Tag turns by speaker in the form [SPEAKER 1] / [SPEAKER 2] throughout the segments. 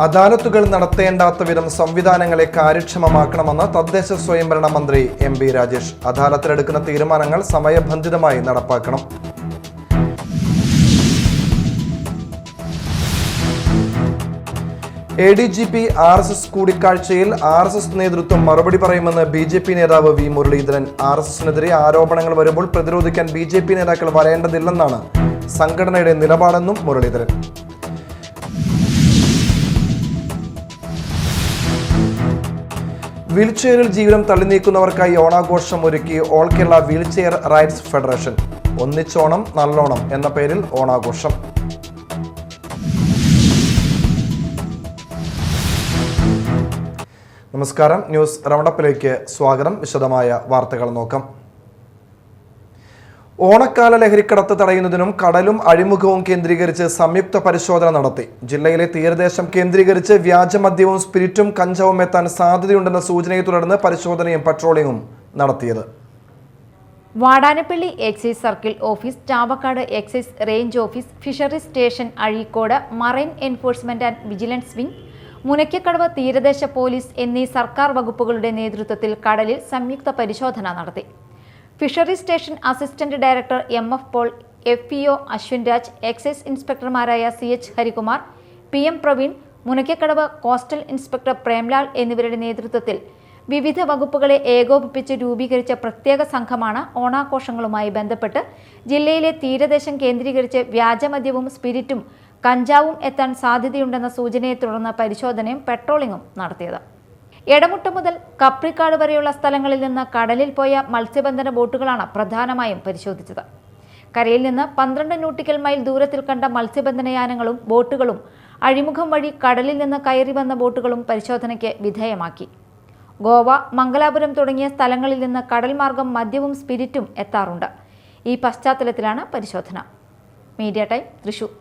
[SPEAKER 1] അദാലത്തുകൾ നടത്തേണ്ടാത്ത വിധം സംവിധാനങ്ങളെ കാര്യക്ഷമമാക്കണമെന്ന് തദ്ദേശ സ്വയംഭരണ മന്ത്രി എം ബി രാജേഷ്. അദാലത്തിലെടുക്കുന്ന തീരുമാനങ്ങൾ സമയബന്ധിതമായി നടപ്പാക്കണം. ADGP RSS കൂടിക്കാഴ്ചയിൽ RSS നേതൃത്വം മറുപടി പറയുമെന്ന് BJP നേതാവ് വി മുരളീധരൻ. RSSനെതിരെ ആരോപണങ്ങൾ വരുമ്പോൾ പ്രതിരോധിക്കാൻ BJP നേതാക്കൾ വരേണ്ടതില്ലെന്നാണ് സംഘടനയുടെ നിലപാടെന്നും മുരളീധരൻ. വീൽചെയറിൽ ജീവിതം തള്ളിനീക്കുന്നവർക്കായി ഓണാഘോഷം ഒരുക്കി all Kerala wheelchair rights federation. ഒന്നിച്ചോണം നല്ലോണം എന്ന പേരിൽ ഓണാഘോഷം. നമസ്കാരം, ന്യൂസ് റൗണ്ടപ്പിലേക്ക് സ്വാഗതം. വിശദമായ വാർത്തകൾ നോക്കാം. ഓണക്കാല ലഹരിക്കടത്ത് തടയുന്നതിനും കടലും അഴിമുഖവും കേന്ദ്രീകരിച്ച് സംയുക്ത പരിശോധന നടത്തി. ജില്ലയിലെ തീരദേശം കേന്ദ്രീകരിച്ച് വ്യാജമദ്യവും സ്പിരിറ്റും കഞ്ചാവും എത്താൻ സാധ്യതയുണ്ടെന്ന സൂചനയെ തുടർന്ന് പരിശോധനയും പട്രോളിംഗും നടത്തിയത്.
[SPEAKER 2] Vadanappally excise circle office, Chavakkad excise range office, fisheries station Azhikode, marine enforcement and vigilance wing, Munakkakadavu തീരദേശ പോലീസ് എന്നീ സർക്കാർ വകുപ്പുകളുടെ നേതൃത്വത്തിൽ കടലിൽ സംയുക്ത പരിശോധന നടത്തി. Fisheries station assistant director MF Paul, FPO Ashwin Raj, excise ഇൻസ്പെക്ടർമാരായ CH Harikumar, PM Praveen, Munakkakkadavu coastal inspector Premlal എന്നിവരുടെ നേതൃത്വത്തിൽ വിവിധ വകുപ്പുകളെ ഏകോപിപ്പിച്ച് രൂപീകരിച്ച പ്രത്യേക സംഘമാണ് ഓണാഘോഷങ്ങളുമായി ബന്ധപ്പെട്ട് ജില്ലയിലെ തീരദേശം കേന്ദ്രീകരിച്ച് വ്യാജമദ്യവും സ്പിരിറ്റും കഞ്ചാവും എത്താൻ സാധ്യതയുണ്ടെന്ന സൂചനയെ തുടർന്ന് പരിശോധനയും പെട്രോളിംഗും നടത്തിയത്. എടമുട്ട മുതൽ കപ്രിക്കാട് വരെയുള്ള സ്ഥലങ്ങളിൽ നിന്ന് കടലിൽ പോയ മത്സ്യബന്ധന ബോട്ടുകളാണ് പ്രധാനമായും പരിശോധിച്ചത്. കരയിൽ നിന്ന് 12 നോട്ടിക്കൽ മൈൽ ദൂരത്തിൽ കണ്ട മത്സ്യബന്ധനയാനങ്ങളും ബോട്ടുകളും അഴിമുഖം വഴി കടലിൽ നിന്ന് കയറി വന്ന ബോട്ടുകളും പരിശോധനയ്ക്ക് വിധേയമാക്കി. ഗോവ, മംഗലാപുരം തുടങ്ങിയ സ്ഥലങ്ങളിൽ നിന്ന് കടൽ മാർഗം മദ്യവും സ്പിരിറ്റും എത്താറുണ്ട്. ഈ പശ്ചാത്തലത്തിലാണ് പരിശോധന. Media Time, Thrissur.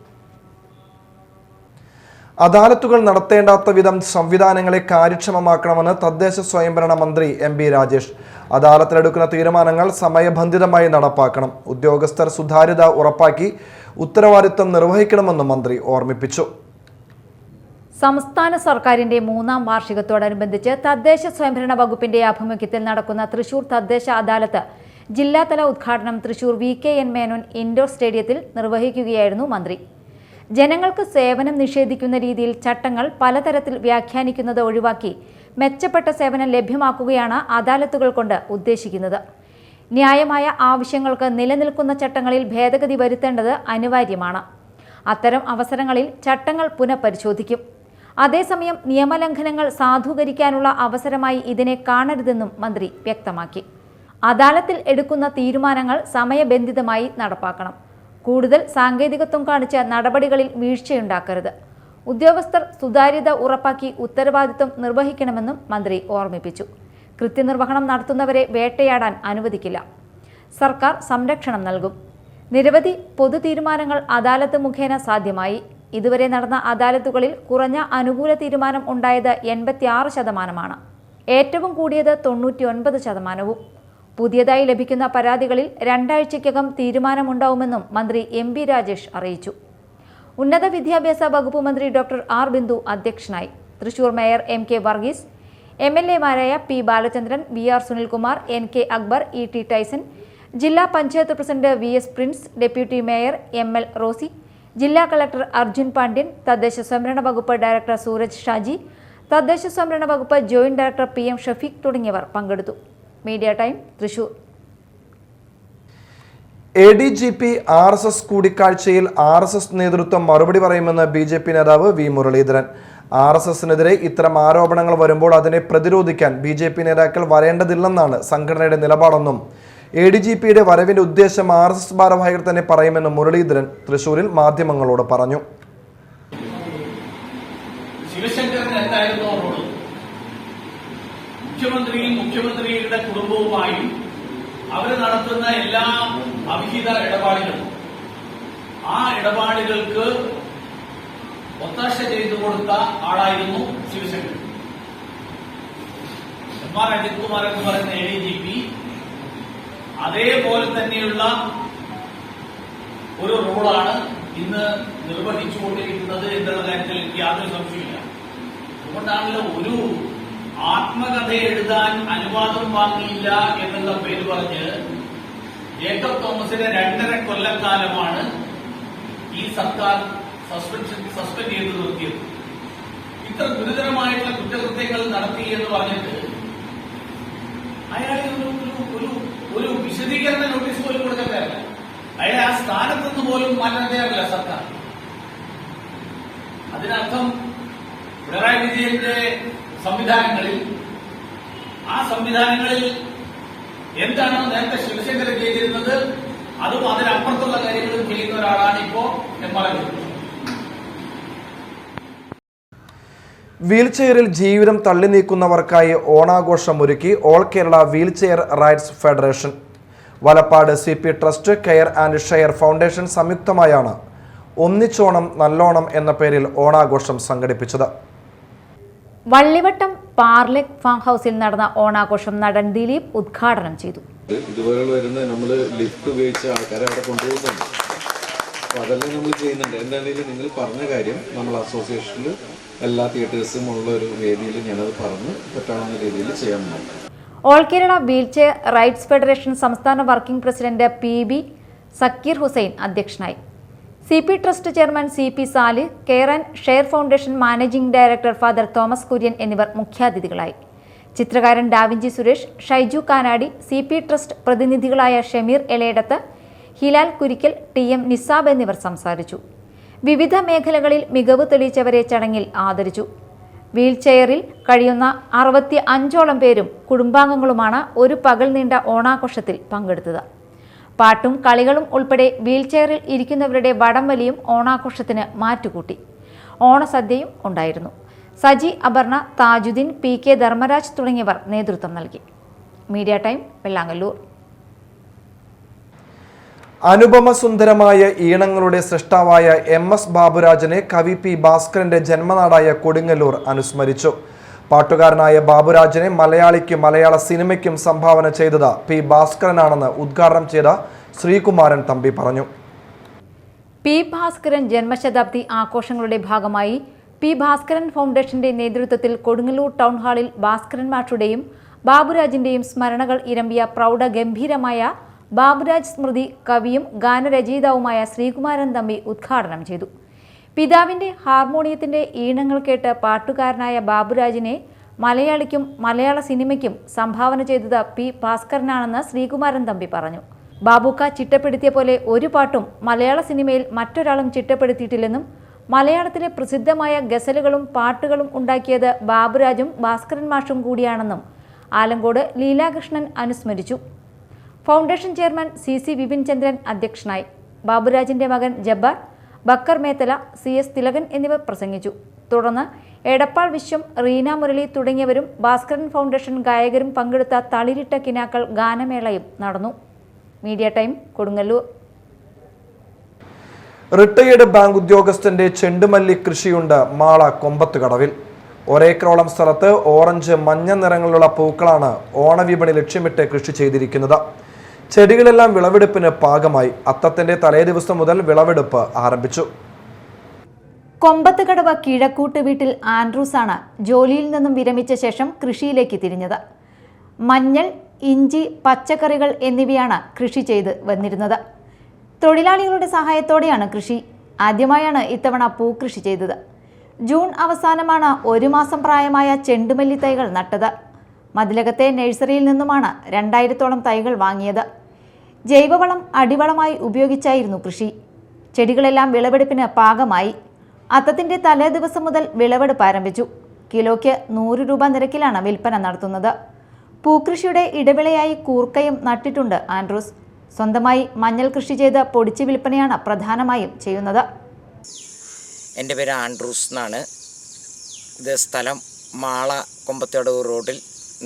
[SPEAKER 1] അദാലത്തുകൾ നടത്തേണ്ടാത്ത വിധം സംവിധാനങ്ങളെ കാര്യക്ഷമമാക്കണമെന്ന് തദ്ദേശ സ്വയംഭരണ മന്ത്രി എം ബി രാജേഷ്. അദാലത്തിലെടുക്കുന്ന തീരുമാനങ്ങൾ സമയബന്ധിതമായി നടപ്പാക്കണം. ഉദ്യോഗസ്ഥർ സുതാര്യത ഉറപ്പാക്കി ഉത്തരവാദിത്തം നിർവഹിക്കണമെന്നും മന്ത്രി ഓർമ്മിപ്പിച്ചു.
[SPEAKER 2] സംസ്ഥാന സർക്കാരിന്റെ 3ാം വാർഷികത്തോടനുബന്ധിച്ച് തദ്ദേശ സ്വയംഭരണ വകുപ്പിന്റെ ആഭിമുഖ്യത്തിൽ നടക്കുന്ന തൃശൂർ തദ്ദേശ അദാലത്ത് ജില്ലാതല ഉദ്ഘാടനം തൃശൂർ VKN മേനോൻ ഇൻഡോർ സ്റ്റേഡിയത്തിൽ നിർവഹിക്കുകയായിരുന്നു മന്ത്രി. ജനങ്ങൾക്ക് സേവനം നിഷേധിക്കുന്ന രീതിയിൽ ചട്ടങ്ങൾ പലതരത്തിൽ വ്യാഖ്യാനിക്കുന്നത് ഒഴിവാക്കി മെച്ചപ്പെട്ട സേവനം ലഭ്യമാക്കുകയാണ് അദാലത്തുകൾ കൊണ്ട് ഉദ്ദേശിക്കുന്നത്. ന്യായമായ ആവശ്യങ്ങൾക്ക് നിലനിൽക്കുന്ന ചട്ടങ്ങളിൽ ഭേദഗതി വരുത്തേണ്ടത് അനിവാര്യമാണ്. അത്തരം അവസരങ്ങളിൽ ചട്ടങ്ങൾ പുനഃപരിശോധിക്കും. അതേസമയം നിയമലംഘനങ്ങൾ സാധൂകരിക്കാനുള്ള അവസരമായി ഇതിനെ കാണരുതെന്നും മന്ത്രി വ്യക്തമാക്കി. അദാലത്തിൽ എടുക്കുന്ന തീരുമാനങ്ങൾ സമയബന്ധിതമായി നടപ്പാക്കണം. കൂടുതൽ സാങ്കേതികത്വം കാണിച്ച നടപടികളിൽ വീഴ്ചയുണ്ടാക്കരുത്. ഉദ്യോഗസ്ഥർ സുതാര്യത ഉറപ്പാക്കി ഉത്തരവാദിത്വം നിർവഹിക്കണമെന്നും മന്ത്രി ഓർമ്മിപ്പിച്ചു. കൃത്യനിർവഹണം നടത്തുന്നവരെ വേട്ടയാടാൻ അനുവദിക്കില്ല. സർക്കാർ സംരക്ഷണം നൽകും. നിരവധി പൊതു തീരുമാനങ്ങൾ അദാലത്ത് മുഖേന സാധ്യമായി. ഇതുവരെ നടന്ന അദാലത്തുകളിൽ കുറഞ്ഞ അനുകൂല തീരുമാനം ഉണ്ടായത് 86%. ഏറ്റവും കൂടിയത് 99%. പുതിയതായി ലഭിക്കുന്ന പരാതികളിൽ 2 ആഴ്ചയ്ക്കകം തീരുമാനമുണ്ടാവുമെന്നും മന്ത്രി എം ബി രാജേഷ് അറിയിച്ചു. ഉന്നത വിദ്യാഭ്യാസ വകുപ്പ് മന്ത്രി ഡോക്ടർ ആർ ബിന്ദു അധ്യക്ഷനായി. Thrissur mayor MK Varghese, MLA മാരായ P Balachandran, VR Sunilkumar, NK Akbar, ET Tyson, ജില്ലാ panchayat president VS Prince, deputy mayor ML Rosy, ജില്ലാ കളക്ടർ അർജുൻ പാണ്ഡ്യൻ, തദ്ദേശ സ്വയംഭരണ വകുപ്പ് ഡയറക്ടർ സൂരജ് ഷാജി, തദ്ദേശ സ്വയംഭരണ വകുപ്പ് ജോയിന്റ് ഡയറക്ടർ PM ഷഫീഖ് തുടങ്ങിയവർ പങ്കെടുത്തു. Media Time, Thrissur.
[SPEAKER 1] ADGP RSS കൂടിക്കാഴ്ചയിൽ RSS നേതൃത്വം മറുപടി പറയുമെന്ന് BJP നേതാവ് വി മുരളീധരൻ. RSSനെതിരെ ഇത്തരം ആരോപണങ്ങൾ വരുമ്പോൾ അതിനെ പ്രതിരോധിക്കാൻ BJP നേതാക്കൾ വരേണ്ടതില്ലെന്നാണ് സംഘടനയുടെ നിലപാടെന്നും ADGPയുടെ വരവിന്റെ ഉദ്ദേശം RSS ഭാരവാഹികൾ തന്നെ പറയുമെന്നും മുരളീധരൻ തൃശൂരിൽ മാധ്യമങ്ങളോട് പറഞ്ഞു.
[SPEAKER 3] മുഖ്യമന്ത്രിയുടെ കുടുംബവുമായും അവർ നടത്തുന്ന എല്ലാ അവിഹിത ഇടപാടുകളും ആ ഇടപാടുകൾക്ക് ഒത്താശ ചെയ്തു കൊടുത്ത ആളായിരുന്നു ശിവശങ്കർ. MR അജിത് കുമാർ എന്ന് പറയുന്ന ADGP അതേപോലെ തന്നെയുള്ള ഒരു റോളാണ് ഇന്ന് നിർവഹിച്ചുകൊണ്ടിരിക്കുന്നത് എന്നുള്ള കാര്യത്തിൽ എനിക്ക് യാതൊരു സംശയമില്ല. അതുകൊണ്ടാണല്ലോ ഒരു ആത്മകഥ എഴുതാൻ അനുവാദം വാങ്ങിയില്ല എന്നുള്ള പേര് പറഞ്ഞ് ജേക്കബ് തോമസിനെ 2.5 കൊല്ലക്കാലമാണ് ഈ സർക്കാർ സസ്പെൻഡ് ചെയ്ത് നിർത്തിയത്. ഇത്ര ഗുരുതരമായിട്ടുള്ള കുറ്റകൃത്യങ്ങൾ നടത്തി എന്ന് പറഞ്ഞിട്ട് അയാളെ ഒരു വിശദീകരണ നോട്ടീസ് പോലും കൊടുക്കത്തില്ല. അയാളെ ആ സ്ഥാനത്തുനിന്ന് പോലും മാറ്റാതെയാവില്ല സർക്കാർ. അതിനർത്ഥം പിണറായി വിജയന്റെ സംവിധാനങ്ങളിൽ എന്താണോ നേരത്തെ ശിവശങ്കരൻ ചെയ്തിരുന്നത് അതും അതിനപ്പുറത്തുള്ള കാര്യങ്ങളും ചെയ്യുന്ന ഒരാളാണ് ഇപ്പോ പറയുന്നത്.
[SPEAKER 1] വീൽചെയറിൽ ജീവിതം തള്ളി നീക്കുന്നവർക്കായി ഓണാഘോഷം ഒരുക്കി all Kerala wheelchair rights federation. Valappad CP trust, care and share foundation സംയുക്തമായാണ് ഒന്നിച്ചോണം നല്ലോണം എന്ന പേരിൽ ഓണാഘോഷം സംഘടിപ്പിച്ചത്.
[SPEAKER 2] വള്ളിവട്ടം പാർലെക് ഫാം ഹൗസിൽ നടന്ന ഓണാഘോഷം നടൻ ദിലീപ് ഉദ്ഘാടനം ചെയ്തു.
[SPEAKER 4] ഇതുപോലെ വരുന്ന നമ്മൾ ലിഫ്റ്റ് ഉപയോഗിച്ച ആൾക്കാരെ അവിടെ കൊണ്ടുപോകുന്നുണ്ട്. അപ്പോൾ അതെല്ലാം നമ്മൾ ചെയ്യുന്നുണ്ട്. എന്താണെങ്കിലും നിങ്ങൾ പറഞ്ഞ കാര്യം നമ്മൾ അസോസിയേഷനിൽ എല്ലാ തിയേറ്റേഴ്സും ഉള്ള ഒരു വേദിയിൽ ഞാനത് പറഞ്ഞ് പറ്റാവുന്ന രീതിയിൽ ചെയ്യാൻ നോക്കാം.
[SPEAKER 2] All Kerala wheelchair rights federation സംസ്ഥാന working president PB Sakkeer Hussain അധ്യക്ഷനായി. CP trust chairman CP Salih, care and share foundation managing director father Thomas Kurian എന്നിവർ മുഖ്യാതിഥികളായി. ചിത്രകാരൻ Da Vinci Suresh, Shaiju Kanadi, CP trust പ്രതിനിധികളായ ഷമീർ എലേടത്ത്, ഹിലാൽ കുരിക്കൽ, TM നിസാബ് എന്നിവർ സംസാരിച്ചു. വിവിധ മേഖലകളിൽ മികവ് തെളിയിച്ചവരെ ചടങ്ങിൽ ആദരിച്ചു. വീൽചെയറിൽ കഴിയുന്ന 65ഓളം പേരും കുടുംബാംഗങ്ങളുമാണ് ഒരു പകൽ നീണ്ട ഓണാഘോഷത്തിൽ പങ്കെടുത്തത്. പാട്ടും കളികളും ഉൾപ്പെടെ വീൽചെയറിൽ ഇരിക്കുന്നവരുടെ വടംവലിയും ഓണാഘോഷത്തിന് മാറ്റുകൂട്ടി. ഓണസദ്യയും ഉണ്ടായിരുന്നു. സജി, അപർണ, താജുദ്ദീൻ, PK ധർമ്മരാജ് തുടങ്ങിയവർ നേതൃത്വം നൽകി. Media Time, Vellangallur.
[SPEAKER 1] അനുപമസുന്ദരമായ ഈണങ്ങളുടെ സൃഷ്ടാവായ MS ബാബുരാജിനെ കവി P ഭാസ്കരന്റെ ജന്മനാടായ കൊടുങ്ങല്ലൂർ അനുസ്മരിച്ചു. പാട്ടുകാരനായ ബാബുരാജിനെ മലയാളിക്കും മലയാള സിനിമയ്ക്കും സംഭാവന ചെയ്തത് P ഭാസ്കരനാണെന്ന് ഉദ്ഘാടനം ചെയ്ത ശ്രീകുമാരൻ തമ്പി പറഞ്ഞു.
[SPEAKER 2] P ഭാസ്കരൻ ജന്മശതാബ്ദി ആഘോഷങ്ങളുടെ ഭാഗമായി P ഭാസ്കരൻ ഫൗണ്ടേഷന്റെ നേതൃത്വത്തിൽ കൊടുങ്ങല്ലൂർ ടൗൺ ഹാളിൽ ഭാസ്കരൻ മാഷുടെയും ബാബുരാജിന്റെയും സ്മരണകൾ ഇരമ്പിയ പ്രൗഢഗംഭീരമായ ബാബുരാജ് സ്മൃതി കവിയും ഗാനരചയിതാവുമായ ശ്രീകുമാരൻ തമ്പി ഉദ്ഘാടനം ചെയ്തു. പിതാവിന്റെ ഹാർമോണിയത്തിന്റെ ഈണങ്ങൾ കേട്ട് പാട്ടുകാരനായ ബാബുരാജിനെ മലയാളിക്കും മലയാള സിനിമയ്ക്കും സംഭാവന ചെയ്തത് P ഭാസ്കരനാണെന്ന് ശ്രീകുമാരൻ തമ്പി പറഞ്ഞു. ബാബുക്ക ചിട്ടപ്പെടുത്തിയ പോലെ ഒരു പാട്ടും മലയാള സിനിമയിൽ മറ്റൊരാളും ചിട്ടപ്പെടുത്തിയിട്ടില്ലെന്നും മലയാളത്തിലെ പ്രസിദ്ധമായ ഗസലുകളും പാട്ടുകളും ഉണ്ടാക്കിയത് ബാബുരാജും ഭാസ്കരൻ മാഷും കൂടിയാണെന്നും ആലങ്കോട് ലീലാകൃഷ്ണൻ അനുസ്മരിച്ചു. ഫൗണ്ടേഷൻ ചെയർമാൻ CC വിപിൻ ചന്ദ്രൻ അധ്യക്ഷനായി. ബാബുരാജിന്റെ മകൻ ജബ്ബാർ, ബക്കർ മേത്തല, CS തിലകൻ എന്നിവർ പ്രസംഗിച്ചു. തുടർന്ന് എടപ്പാൾ വിശ്വം, റീന മുരളി തുടങ്ങിയവരും ഭാസ്കരൻ ഫൗണ്ടേഷൻ ഗായകരും പങ്കെടുത്ത തളിരിട്ട കിനാക്കൾ ഗാനമേളയും നടന്നു. Media time, Kodungallur.
[SPEAKER 1] Retired bank ഉദ്യോഗസ്ഥന്റെ ചെണ്ടുമല്ലി കൃഷിയുണ്ട് മാള കൊമ്പത്തുകടവിൽ. ഒരേക്കറോളം സ്ഥലത്ത് ഓറഞ്ച്, മഞ്ഞ നിറങ്ങളിലുള്ള പൂക്കളാണ് ഓണവിപണി ലക്ഷ്യമിട്ട് കൃഷി ചെയ്തിരിക്കുന്നത്. ചെടികളെല്ലാം വിളവെടുപ്പിന് പാകമായി. അത്തത്തിന്റെ തലേ ദിവസം മുതൽ വിളവെടുപ്പ് ആരംഭിച്ചു.
[SPEAKER 2] കൊമ്പത്തുകടവ് കിഴക്കൂട്ട് വീട്ടിൽ ആൻഡ്രൂസാണ് ജോലിയിൽ നിന്നും വിരമിച്ച ശേഷം കൃഷിയിലേക്ക് തിരിഞ്ഞത്. മഞ്ഞൾ, ഇഞ്ചി, പച്ചക്കറികൾ എന്നിവയാണ് കൃഷി ചെയ്ത് വന്നിരുന്നത്. തൊഴിലാളികളുടെ സഹായത്തോടെയാണ് കൃഷി. ആദ്യമായാണ് ഇത്തവണ പൂക്കൃഷി ചെയ്തത്. ജൂൺ അവസാനമാണ് 1 മാസം പ്രായമായ ചെണ്ടുമല്ലി തൈകൾ നട്ടത്. മതിലകത്തെ നഴ്സറിയിൽ നിന്നുമാണ് 2000ഓളം തൈകൾ വാങ്ങിയത്. ജൈവവളം അടിവളമായി ഉപയോഗിച്ചായിരുന്നു കൃഷി. ചെടികളെല്ലാം വിളവെടുപ്പിന് പാകമായി. അത്തത്തിന്റെ തലേ ദിവസം മുതൽ വിളവെടുപ്പ് ആരംഭിച്ചു. കിലോയ്ക്ക് 100 രൂപ നിരക്കിലാണ് വിൽപ്പന നടത്തുന്നത്. പൂക്കൃഷിയുടെ ഇടവിളയായി കൂർക്കയും നട്ടിട്ടുണ്ട് ആൻഡ്രൂസ്. സ്വന്തമായി മഞ്ഞൾ കൃഷി ചെയ്ത് പൊടിച്ച് വിൽപ്പനയാണ് പ്രധാനമായും ചെയ്യുന്നത്.
[SPEAKER 5] എൻ്റെ പേര് ആൻഡ്രൂസ് എന്നാണ്. ഇത് സ്ഥലം മാള കൊമ്പത്തുകടവ് റോഡിൽ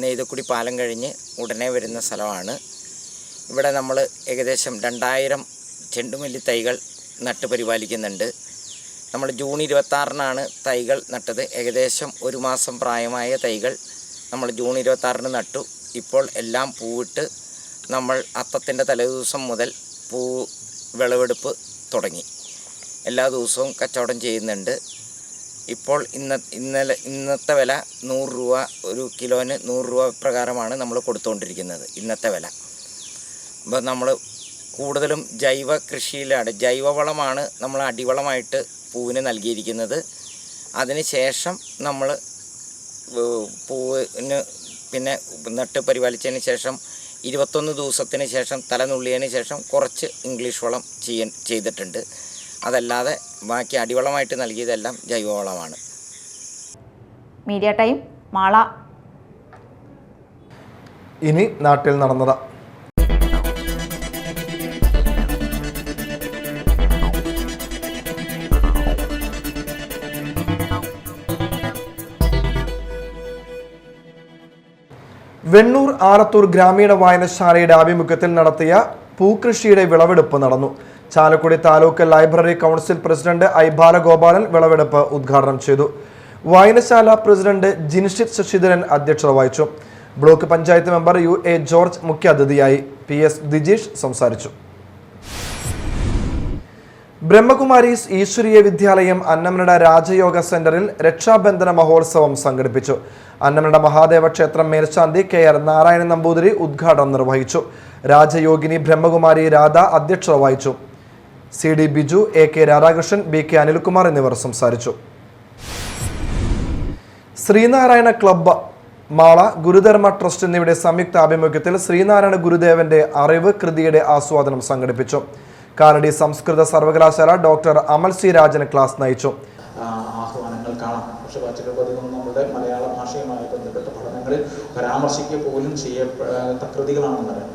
[SPEAKER 5] നെയ്തക്കുടി പാലം കഴിഞ്ഞ് ഉടനെ വരുന്ന സ്ഥലമാണ്. ഇവിടെ നമ്മൾ ഏകദേശം 2000 ചെണ്ടുമല്ലി തൈകൾ നട്ട് പരിപാലിക്കുന്നുണ്ട്. നമ്മൾ ജൂൺ 26-നാണ് തൈകൾ നട്ടത്. ഏകദേശം 1 മാസം പ്രായമായ തൈകൾ നമ്മൾ ജൂൺ 26-ന് നട്ടു. ഇപ്പോൾ എല്ലാം പൂവിട്ട് നമ്മൾ അത്തത്തിൻ്റെ തലേദിവസം മുതൽ വിളവെടുപ്പ് തുടങ്ങി. എല്ലാ ദിവസവും കച്ചവടം ചെയ്യുന്നുണ്ട്. ഇപ്പോൾ ഇന്നത്തെ വില 100 രൂപ, ഒരു കിലോന് 100 രൂപ പ്രകാരമാണ് നമ്മൾ കൊടുത്തുകൊണ്ടിരിക്കുന്നത് ഇന്നത്തെ വില. അപ്പോൾ നമ്മൾ കൂടുതലും ജൈവ കൃഷിയിലാണ്, ജൈവവളമാണ് നമ്മൾ അടിവളമായിട്ട് പൂവിന് നൽകിയിരിക്കുന്നത്. അതിന് ശേഷം നമ്മൾ പൂവിന് പിന്നെ നട്ട് പരിപാലിച്ചതിന് ശേഷം 21 ദിവസത്തിന് ശേഷം തലനുള്ളിയതിന് ശേഷം കുറച്ച് ഇംഗ്ലീഷ് വളം ചെയ്തിട്ടുണ്ട്. അതല്ലാതെ ബാക്കി അടിവളമായിട്ട് നൽകിയതെല്ലാം ജൈവവളമാണ്.
[SPEAKER 2] Media Time Mala.
[SPEAKER 1] ഇനി നാട്ടിൽ നടന്നത്. വെണ്ണൂർ ആലത്തൂർ ഗ്രാമീണ വായനശാലയുടെ ആഭിമുഖ്യത്തിൽ നടത്തിയ പൂക്കൃഷിയുടെ വിളവെടുപ്പ് നടന്നു. Chalakudy taluk library council president I Balagopalan വിളവെടുപ്പ് ഉദ്ഘാടനം ചെയ്തു. വായനശാല പ്രസിഡന്റ് ജിൻഷിത് ശശിധരൻ അധ്യക്ഷത വഹിച്ചു. Block panchayat member UA George മുഖ്യാതിഥിയായി. PS ദിജീഷ് സംസാരിച്ചു. ബ്രഹ്മകുമാരീസ് ഈശ്വരീയ വിദ്യാലയം അന്നമനട രാജയോഗ സെന്ററിൽ രക്ഷാബന്ധന മഹോത്സവം സംഘടിപ്പിച്ചു. അന്നമനട മഹാദേവ ക്ഷേത്രം മേൽശാന്തി KR നാരായണൻ നമ്പൂതിരി ഉദ്ഘാടനം നിർവഹിച്ചു. രാജയോഗിനി ബ്രഹ്മകുമാരി രാധ അധ്യക്ഷത വഹിച്ചു. CD Biju, AK Radhakrishnan, BK Anilkumar എന്നിവർ സംസാരിച്ചു. ശ്രീനാരായണ ക്ലബ്ബ്, മാള, ഗുരുധർമ്മ ട്രസ്റ്റ് എന്നിവയുടെ സംയുക്ത ആഭിമുഖ്യത്തിൽ ശ്രീനാരായണ ഗുരുദേവന്റെ അറിവ് കൃതിയുടെ ആസ്വാദനം സംഘടിപ്പിച്ചു. കാലടി സംസ്കൃത സർവകലാശാല ഡോക്ടർ അമൽ സി രാജൻ ക്ലാസ് നയിച്ചു.
[SPEAKER 6] ആഹ്വാനങ്ങൾ കാണാം. പക്ഷെ വാചകപതികളും നമ്മുടെ മലയാള ഭാഷയുമായി ബന്ധപ്പെട്ട പഠനങ്ങളിൽ പരാമർശിക്കുക പോലും ചെയ്യപ്പെട്ട കൃതികളാണെന്നറിയാം.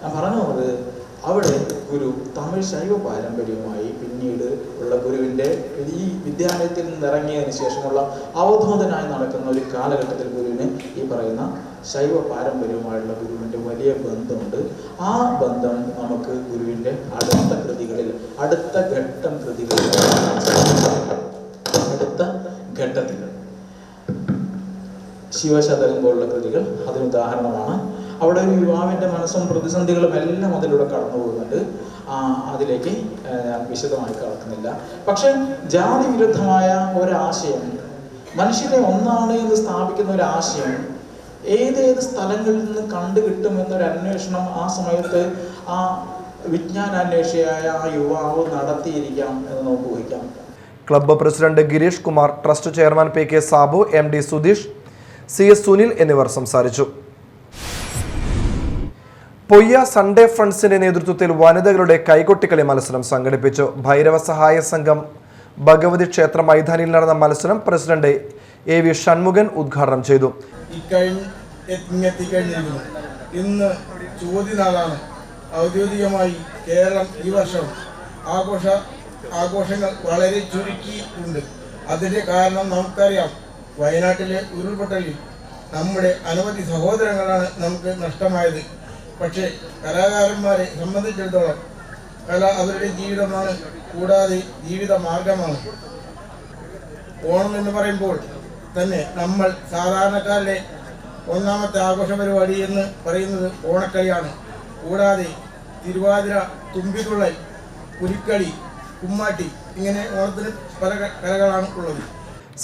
[SPEAKER 6] ഞാൻ പറഞ്ഞു വന്നത്, അവിടെ ഗുരു തമിഴ് ശൈവ പാരമ്പര്യവുമായി പിന്നീട് ഉള്ള ഗുരുവിൻ്റെ ഈ വിദ്യാലയത്തിൽ നിന്നിറങ്ങിയതിന് ശേഷമുള്ള അവധൂതനായി നടക്കുന്ന ഒരു കാലഘട്ടത്തിൽ ഗുരുവിന് ഈ പറയുന്ന ശൈവ പാരമ്പര്യവുമായുള്ള ഗുരുവിൻ്റെ വലിയ ബന്ധമുണ്ട്. ആ ബന്ധം നമുക്ക് ഗുരുവിൻ്റെ അടുത്ത കൃതികളിൽ അടുത്ത ഘട്ടത്തിൽ ശിവശതകം പോലുള്ള കൃതികൾ അതിന് ഉദാഹരണമാണ്. അവിടെ ഒരു യുവാവിൻ്റെ മനസ്സും പ്രതിസന്ധികളും എല്ലാം അതിലൂടെ കടന്നു പോകുന്നുണ്ട്. അതിലേക്ക് ഞാൻ വിശദമായി കടക്കുന്നില്ല. പക്ഷെ ജാതി വിരുദ്ധമായ ഒരാശയം, മനുഷ്യരെ ഒന്നാണ് എന്ന് സ്ഥാപിക്കുന്ന ഒരു ആശയം ഏതേത് സ്ഥലങ്ങളിൽ നിന്ന് കണ്ടുകിട്ടുമെന്നൊരു അന്വേഷണം ആ സമയത്ത് ആ വിജ്ഞാനാന്വേഷിയായ ആ യുവാവ് നടത്തിയിരിക്കാം എന്ന് നമുക്ക് ഊഹിക്കാം.
[SPEAKER 1] Club president Girish Kumar, trust chairman PK Sabu, MD Sudheesh, CS Sunil എന്നിവർ സംസാരിച്ചു. പൊയ്യ സൺഡേ ഫ്രണ്ട്സിന്റെ നേതൃത്വത്തിൽ വനിതകളുടെ കൈകൊട്ടിക്കളി മത്സരം സംഘടിപ്പിച്ചു. ഭൈരവ സഹായ സംഘം ഭഗവതി ക്ഷേത്ര മൈതാനിയിൽ നടന്ന മത്സരം പ്രസിഡന്റ് AV ഷൺമുഖൻ ഉദ്ഘാടനം ചെയ്തു.
[SPEAKER 7] ഇന്ന് ചോദ്യനാളാണ്. ഔദ്യോഗികമായി കേരളം ഈ വർഷം ആഘോഷങ്ങൾ വളരെ ചുരുക്കിയിട്ടുണ്ട്. അതിന്റെ കാരണം നമുക്കറിയാം. വയനാട്ടിലെ ഉരുൾപൊട്ടലിൽ നമ്മുടെ അനവധി സഹോദരങ്ങളാണ് നമുക്ക് നഷ്ടമായത്. പക്ഷേ കലാകാരന്മാരെ സംബന്ധിച്ചിടത്തോളം കല അവരുടെ ജീവിതമാണ്, കൂടാതെ ജീവിത മാർഗമാണ്. ഓണം എന്ന് പറയുമ്പോൾ തന്നെ നമ്മൾ സാധാരണക്കാരുടെ ഒന്നാമത്തെ ആഘോഷ പരിപാടി എന്ന് പറയുന്നത് ഓണക്കളിയാണ്. കൂടാതെ തിരുവാതിര, തുമ്പിതുള്ളൽ, പുലിക്കളി, കുമ്മാട്ടി, ഇങ്ങനെ ഓണത്തിന് പല കലകളാണ് ഉള്ളത്.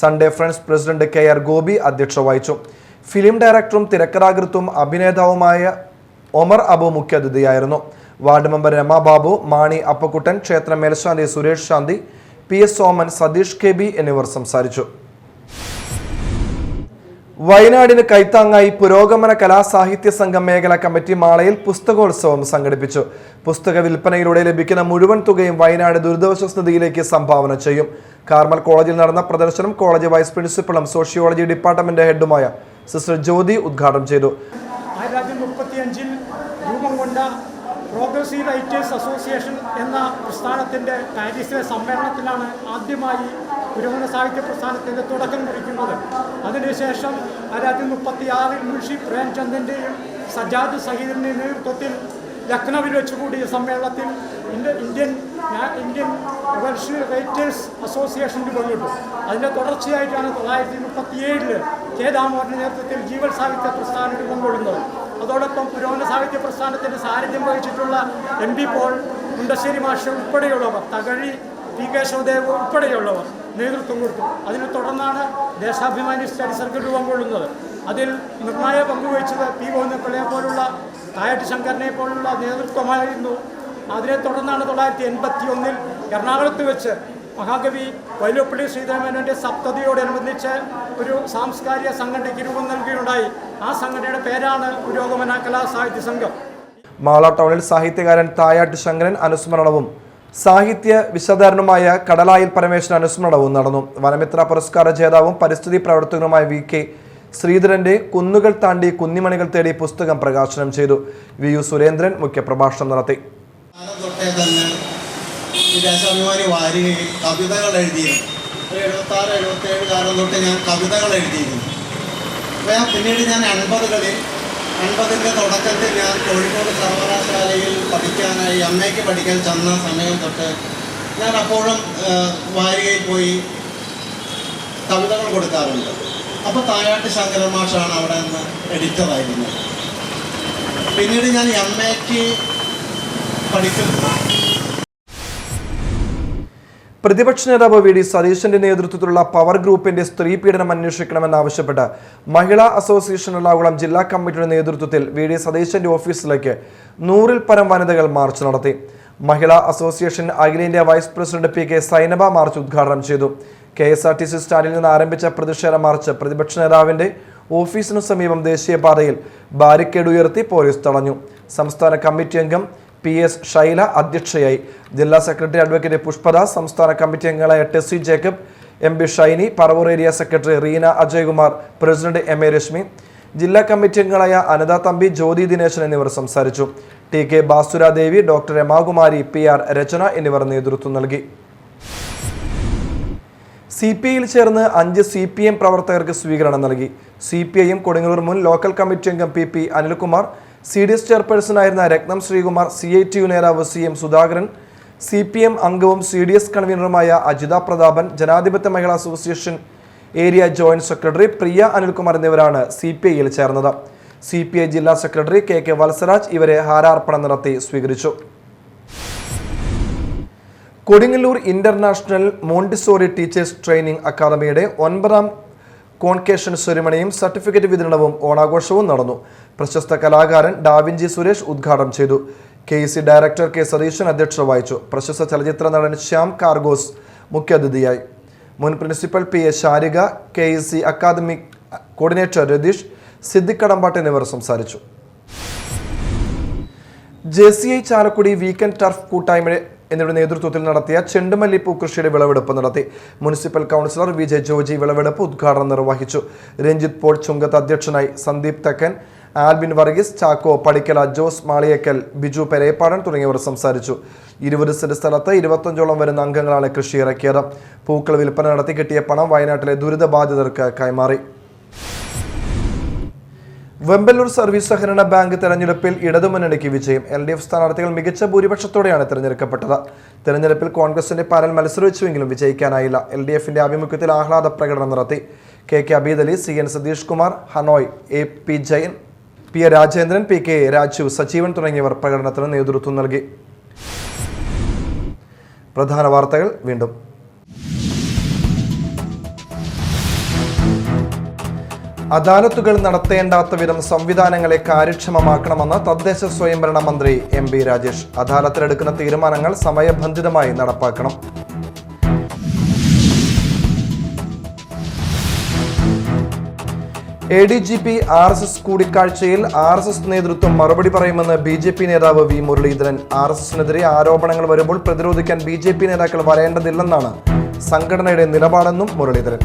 [SPEAKER 1] Sunday friends president KR Gopi അധ്യക്ഷത വഹിച്ചു. ഫിലിം ഡയറക്ടറും തിരക്കഥാകൃത്തും അഭിനേതാവുമായ ഒമർ അബു മുഖ്യാതിഥിയായിരുന്നു. വാർഡ് മെമ്പർ രമ ബാബു, മാണി അപ്പക്കുട്ടൻ, ക്ഷേത്ര മേൽശാന്തി സുരേഷ് ശാന്തി, PS സോമൻ, സതീഷ് KB എന്നിവർ സംസാരിച്ചു. വയനാടിന് കൈത്താങ്ങായി പുരോഗമന കലാസാഹിത്യ സംഘം മേഖല കമ്മിറ്റി മാളയിൽ പുസ്തകോത്സവം സംഘടിപ്പിച്ചു. പുസ്തക വിൽപ്പനയിലൂടെ ലഭിക്കുന്ന മുഴുവൻ തുകയും വയനാട് ദുരിതാശ്വാസ നിധിയിലേക്ക് സംഭാവന ചെയ്യും. കാർമൽ കോളേജിൽ നടന്ന പ്രദർശനം കോളേജ് വൈസ് പ്രിൻസിപ്പളും സോഷ്യോളജി ഡിപ്പാർട്ട്മെന്റ് ഹെഡുമായ സിസ്റ്റർ ജ്യോതി ഉദ്ഘാടനം ചെയ്തു.
[SPEAKER 8] 1935 രൂപം കൊണ്ട പ്രോഗ്രസീവ് റൈറ്റേഴ്സ് അസോസിയേഷൻ എന്ന പ്രസ്ഥാനത്തിൻ്റെ പാരീസിലെ സമ്മേളനത്തിലാണ് ആദ്യമായി പുരോഗമന സാഹിത്യ പ്രസ്ഥാനത്തിൻ്റെ തുടക്കം കുറിക്കുന്നത്. അതിനുശേഷം 1936 മുൻഷി പ്രേംചന്ദിൻ്റെയും സജാദ് സഹീദിൻ്റെയും നേതൃത്വത്തിൽ ലക്നൌവിൽ വെച്ചുകൂടിയ സമ്മേളനത്തിൽ ഇന്ത്യൻ റവല്യൂഷണറി റൈറ്റേഴ്സ് അസോസിയേഷൻ രൂപപ്പെട്ടു. അതിൻ്റെ തുടർച്ചയായിട്ടാണ് 1937 K. ദാമോദരൻ്റെ നേതൃത്വത്തിൽ ജീവൽ സാഹിത്യ പ്രസ്ഥാനം രൂപം കൊള്ളുന്നത്. അതോടൊപ്പം പുരോഗമന സാഹിത്യ പ്രസ്ഥാനത്തിൻ്റെ സാരഥ്യം വഹിച്ചിട്ടുള്ള MP പോൾ, മുണ്ടശ്ശേരി മാഷ ഉൾപ്പെടെയുള്ളവർ, തകഴി, P. കേശവദേവ് ഉൾപ്പെടെയുള്ളവർ നേതൃത്വം കൊടുത്തു. അതിനെ തുടർന്നാണ് ദേശാഭിമാനി സ്റ്റഡി സർക്കിൾ രൂപം കൊള്ളുന്നത്. അതിൽ നിർണായക പങ്കുവഹിച്ചത് പി ഗോവിന്ദപിള്ളയെ പോലുള്ള തായാട്ട് ശങ്കരനെ പോലുള്ള നേതൃത്വമായിരുന്നു. അതിനെ തുടർന്നാണ് 1981 എറണാകുളത്ത് വെച്ച് മഹാകവി വൈലോപ്പിള്ളി ശ്രീധരമേനോൻ്റെ സപ്തതിയോടനുബന്ധിച്ച് ഒരു സാംസ്കാരിക സംഘടനയ്ക്ക് രൂപം നൽകുകയുണ്ടായി. ആ സംഘടനയുടെ പേരാണ് പുരോഗമന കലാ സാഹിത്യ സംഘം.
[SPEAKER 1] മാള ടൗണിൽ സാഹിത്യകാരൻ തായാട്ട് ശങ്കരൻ അനുസ്മരണവും സാഹിത്യ വിശദാരനുമായ കടലായിൽ പരമേശ്വരൻ അനുസ്മരണവും നടന്നു. വനമിത്ര പുരസ്കാര ജേതാവും പരിസ്ഥിതി പ്രവർത്തകനുമായ VK ശ്രീധരന്റെ കുന്നുകൾ താണ്ടി കുന്നിമണികൾ തേടി പുസ്തകം പ്രകാശനം ചെയ്തു. VU സുരേന്ദ്രൻ മുഖ്യപ്രഭാഷണം നടത്തി.
[SPEAKER 9] ദേശാഭിമാനി വാരികയിൽ കവിതകൾ എഴുതിയിരുന്നു. 76-77 കാലം തൊട്ട് ഞാൻ കവിതകൾ എഴുതിയിരുന്നു. അപ്പോൾ പിന്നീട് ഞാൻ 80കളുടെ തുടക്കത്തിൽ ഞാൻ കോഴിക്കോട് സർവകലാശാലയിൽ പഠിക്കാനായി MAക്ക് പഠിക്കാൻ ചെന്ന സമയം തൊട്ട് ഞാൻ അപ്പോഴും വാരികയിൽ പോയി കവിതകൾ കൊടുക്കാറുണ്ട്. അപ്പോൾ തായാട്ട് ശങ്കരൻ മാഷാണ് അവിടെ നിന്ന് എഡിറ്ററായിരുന്നത്. പിന്നീട് ഞാൻ MAക്ക് പഠിക്കുന്നു.
[SPEAKER 1] പ്രതിപക്ഷ നേതാവ് VD സതീശന്റെ നേതൃത്വത്തിലുള്ള പവർ ഗ്രൂപ്പിന്റെ സ്ത്രീ പീഡനം അന്വേഷിക്കണമെന്നാവശ്യപ്പെട്ട് മഹിളാ അസോസിയേഷൻ എറണാകുളം ജില്ലാ കമ്മിറ്റിയുടെ നേതൃത്വത്തിൽ VD സതീശന്റെ ഓഫീസിലേക്ക് 100-ൽ പരം വനിതകൾ മാർച്ച് നടത്തി. മഹിളാ അസോസിയേഷൻ അഖിലേന്ത്യാ vice president PK Sainaba march ഉദ്ഘാടനം ചെയ്തു. KSRTC സ്റ്റാൻഡിൽ നിന്ന് ആരംഭിച്ച പ്രതിഷേധ മാർച്ച് പ്രതിപക്ഷ നേതാവിന്റെ ഓഫീസിനു സമീപം ദേശീയപാതയിൽ ബാരിക്കേഡ് ഉയർത്തി പോലീസ് തടഞ്ഞു. സംസ്ഥാന കമ്മിറ്റി അംഗം PS ഷൈല അധ്യക്ഷയായി. ജില്ലാ സെക്രട്ടറി അഡ്വക്കേറ്റ് പുഷ്പദാസ്, സംസ്ഥാന കമ്മിറ്റി അംഗങ്ങളായ Tessy Jacob, MB Shiny, Paravur area secretary Reena Ajaykumar, president MA Reshmi, ജില്ലാ കമ്മിറ്റി അംഗങ്ങളായ അനിത തമ്പി, ജ്യോതി ദിനേശൻ എന്നിവർ സംസാരിച്ചു. TK ബാസുരാദേവി, ഡോക്ടർ രമാകുമാരി, PR രചന എന്നിവർ നേതൃത്വം നൽകി. CPIയിൽ ചേർന്ന് 5 CPM പ്രവർത്തകർക്ക് സ്വീകരണം നൽകി. CPIM കൊടുങ്ങല്ലൂർ മുൻ ലോക്കൽ കമ്മിറ്റി അംഗം PP അനിൽകുമാർ, CDS ചെയർപേഴ്സണായിരുന്ന രത്നം ശ്രീകുമാർ, CITU നേതാവ് CM സുധാകരൻ, CPM അംഗവും CDS കൺവീനറുമായ അജിത പ്രതാപൻ, ജനാധിപത്യ മഹിളാ അസോസിയേഷൻ ഏരിയ ജോയിന്റ് സെക്രട്ടറി പ്രിയ അനിൽകുമാർ എന്നിവരാണ് CPIയിൽ ചേർന്നത്. CPI ജില്ലാ സെക്രട്ടറി KK വത്സരാജ് ഇവരെ ഹാരാർപ്പണം നടത്തി സ്വീകരിച്ചു. Kodungallur international Montessori teachers training അക്കാദമിയുടെ 9ാം കോൺകേഷൻ സെറിമണിയും സർട്ടിഫിക്കറ്റ് വിതരണവും ഓണാഘോഷവും നടന്നു. പ്രശസ്ത കലാകാരൻ ഡാവിഞ്ചി സുരേഷ് ഉദ്ഘാടനം ചെയ്തു. KEC ഡയറക്ടർ K സതീശൻ അധ്യക്ഷത വഹിച്ചു. പ്രശസ്ത ചലച്ചിത്ര നടൻ ശ്യാം കാർഗോസ് മുഖ്യാതിഥിയായി. മുൻ principal PA Sharika, KEC academic coordinator Ratheesh, Siddique Kadambatt എന്നിവർ സംസാരിച്ചു. JCI ചാലക്കുടി വീക്കെൻഡ് ടർഫ് കൂട്ടായ്മ എന്നിവരുടെ നേതൃത്വത്തിൽ നടത്തിയ ചെണ്ടുമല്ലിപ്പൂ കൃഷിയുടെ വിളവെടുപ്പ് നടത്തി. മുനിസിപ്പൽ കൗൺസിലർ VJ ജോജി വിളവെടുപ്പ് ഉദ്ഘാടനം നിർവഹിച്ചു. രഞ്ജിത്ത് പോൾ ചുങ്കത്ത് അധ്യക്ഷനായി. സന്ദീപ് തെക്കൻ, ആൽബിൻ വർഗീസ്, ചാക്കോ പടിക്കല, ജോസ് മാളിയേക്കൽ, ബിജു പെരേപ്പാടൻ തുടങ്ങിയവർ സംസാരിച്ചു. 20 സെന്റ് സ്ഥലത്ത് 25ഓളം വരുന്ന അംഗങ്ങളാണ് കൃഷി ഇറക്കിയത്. പൂക്കൾ വിൽപ്പന നടത്തി കിട്ടിയ പണം വയനാട്ടിലെ ദുരിതബാധിതർക്ക് കൈമാറി. വെമ്പല്ലൂർ സർവീസ് സഹകരണ ബാങ്ക് തെരഞ്ഞെടുപ്പിൽ ഇടതുമുന്നണിക്ക് വിജയം. LDF സ്ഥാനാർത്ഥികൾ മികച്ച ഭൂരിപക്ഷത്തോടെയാണ് തെരഞ്ഞെടുക്കപ്പെട്ടത്. തെരഞ്ഞെടുപ്പിൽ കോൺഗ്രസിന്റെ പാനൽ മത്സരിച്ചുവെങ്കിലും വിജയിക്കാനായില്ല. LDFന്റെ ആഭിമുഖ്യത്തിൽ ആഹ്ലാദ പ്രകടനം നടത്തി. KK Abeed Ali, CN Satheesh Kumar, Hanoy, AP Jayan, PA Rajendran, PK Raju, Sajeevan തുടങ്ങിയവർ പ്രകടനത്തിന് നേതൃത്വം നൽകി. പ്രധാന വാർത്തകൾ വീണ്ടും. അദാലത്തുകൾ നടത്തേണ്ടാത്ത വിധം സംവിധാനങ്ങളെ കാര്യക്ഷമമാക്കണമെന്ന് തദ്ദേശ സ്വയംഭരണ മന്ത്രി MB രാജേഷ്. അദാലത്തിലെടുക്കുന്ന തീരുമാനങ്ങൾ സമയബന്ധിതമായി നടപ്പാക്കണം. ADGP RSS കൂടിക്കാഴ്ചയിൽ RSS നേതൃത്വം മറുപടി പറയുമെന്ന് BJP നേതാവ് V മുരളീധരൻ. RSSനെതിരെ ആരോപണങ്ങൾ വരുമ്പോൾ പ്രതിരോധിക്കാൻ BJP നേതാക്കൾ വരേണ്ടതില്ലെന്നാണ് സംഘടനയുടെ നിലപാടെന്നും മുരളീധരൻ.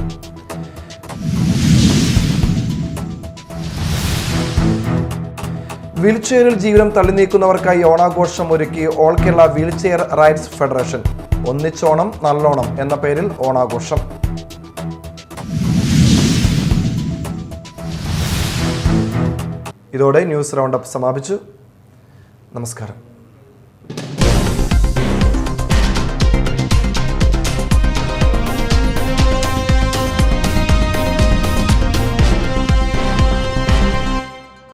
[SPEAKER 1] വീൽചെയറിൽ ജീവിതം തള്ളി നീക്കുന്നവർക്കായി ഓണാഘോഷം ഒരുക്കി all Kerala wheelchair rights federation. ഒന്നിച്ചോണം നല്ലോണം എന്ന പേരിൽ ഓണാഘോഷം. ഇതോടെ ന്യൂസ് റൗണ്ടപ്പ് സമാപിച്ചു. നമസ്കാരം.